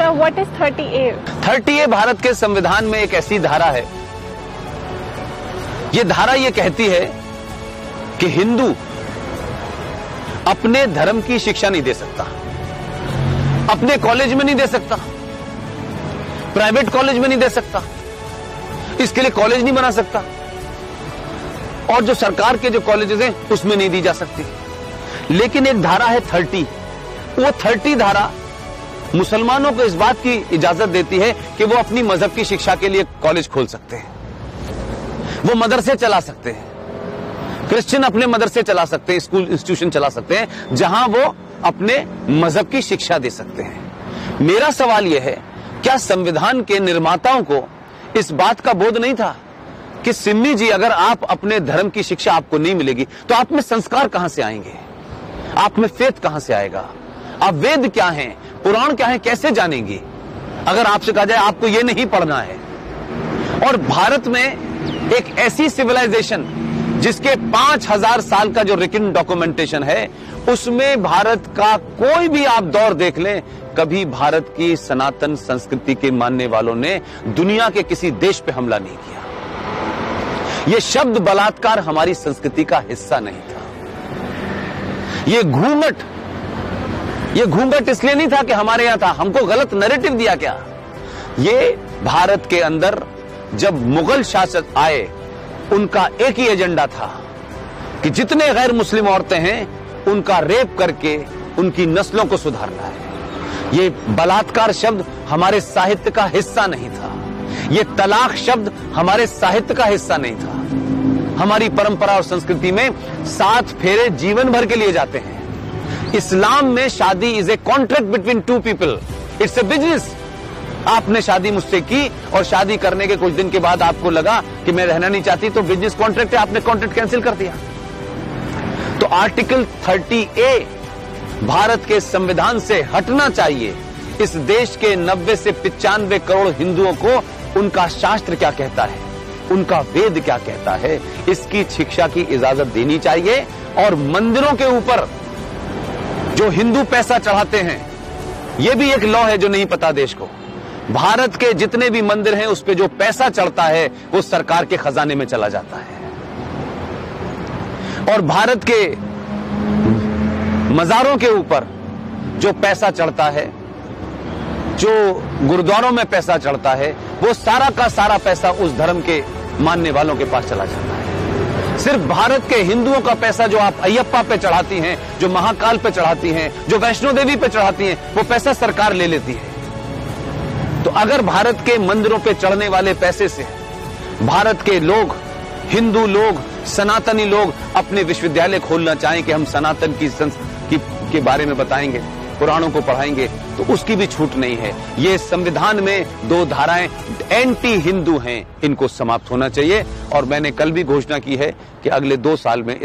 Sir, what is 30A? 30A Bharat के संविधान में एक ऐसी धारा है, ये धारा ये कहती है कि हिंदू अपने धर्म की शिक्षा नहीं दे सकता, अपने कॉलेज में नहीं दे सकता, प्राइवेट कॉलेज में नहीं दे सकता, इसके लिए कॉलेज नहीं बना सकता, और जो सरकार के जो कॉलेजेस हैं उसमें नहीं दी जा सकती। लेकिन एक धारा है 30, वो 30 धारा मुसलमानों को इस बात की इजाजत देती है कि वो अपनी मजहब की शिक्षा के लिए कॉलेज खोल सकते हैं, वो मदरसे चला सकते हैं, क्रिश्चियन अपने मदरसे चला सकते हैं, स्कूल इंस्टीट्यूशन चला सकते हैं जहां वो अपने मजहब की शिक्षा दे सकते हैं। मेरा सवाल यह है, क्या संविधान के निर्माताओं को इस बात का बोध नहीं था कि सिम्मी जी, अगर आप अपने धर्म की शिक्षा आपको नहीं मिलेगी तो आप में संस्कार कहां से आएंगे, आप में फेथ कहां से आएगा, आप वेद क्या हैं, पुराण क्या है, कैसे जानेंगे अगर आपसे कहा जाए आपको यह नहीं पढ़ना है। और भारत में एक ऐसी सिविलाइजेशन जिसके 5000 साल का जो रिटन डॉक्यूमेंटेशन है, उसमें भारत का कोई भी आप दौर देख लें, कभी भारत की सनातन संस्कृति के मानने वालों ने दुनिया के किसी देश पे हमला नहीं किया। यह शब्द बलात्कार हमारी संस्कृति का हिस्सा नहीं था। ये घूंघट इसलिए नहीं था कि हमारे यहां था, हमको गलत नैरेटिव दिया क्या। ये भारत के अंदर जब मुगल शासक आए, उनका एक ही एजेंडा था कि जितने गैर मुस्लिम औरतें हैं उनका रेप करके उनकी नस्लों को सुधारना है। ये बलात्कार शब्द हमारे साहित्य का हिस्सा नहीं था, ये तलाक शब्द हमारे साहित्य का हिस्सा नहीं था। हमारी परंपरा और संस्कृति में 7 फेरे जीवन भर के लिए जाते हैं। इस्लाम में शादी is a contract between 2 people, it's a business. आपने शादी मुझसे की और शादी करने के कुछ दिन के बाद आपको लगा कि मैं रहना नहीं चाहती, तो बिजनेस कॉन्ट्रैक्ट है, आपने कॉन्ट्रैक्ट कैंसिल कर दिया। तो आर्टिकल 30A भारत के संविधान से हटना चाहिए। इस देश के 90 से 95 करोड़ हिंदुओं को उनका शास्त्र क्या कहता है, उनका वेद क्या कहता है, इसकी शिक्षा की इजाजत देनी चाहिए। और मंदिरों के ऊपर जो हिंदू पैसा चढ़ाते हैं, यह भी एक लॉ है जो नहीं पता देश को। भारत के जितने भी मंदिर हैं उस पे जो पैसा चढ़ता है वो सरकार के खजाने में चला जाता है। और भारत के मजारों के ऊपर जो पैसा चढ़ता है, जो गुरुद्वारों में पैसा चढ़ता है, वो सारा का सारा पैसा उस धर्म के मानने वालों के पास चला जाता है। सिर्फ भारत के हिंदुओं का पैसा जो आप अयप्पा पे चढ़ाती हैं, जो महाकाल पे चढ़ाती हैं, जो वैष्णो देवी पे चढ़ाती हैं, वो पैसा सरकार ले लेती है। तो अगर भारत के मंदिरों पे चढ़ने वाले पैसे से भारत के लोग, हिंदू लोग, सनातनी लोग अपने विश्वविद्यालय खोलना चाहें कि हम सनातन के बारे में बताएंगे, पुराणों को पढ़ाएंगे, तो उसकी भी छूट नहीं है। ये संविधान में 2 धाराएं एंटी हिंदू हैं, इनको समाप्त होना चाहिए। और मैंने कल भी घोषणा की है कि अगले 2 साल में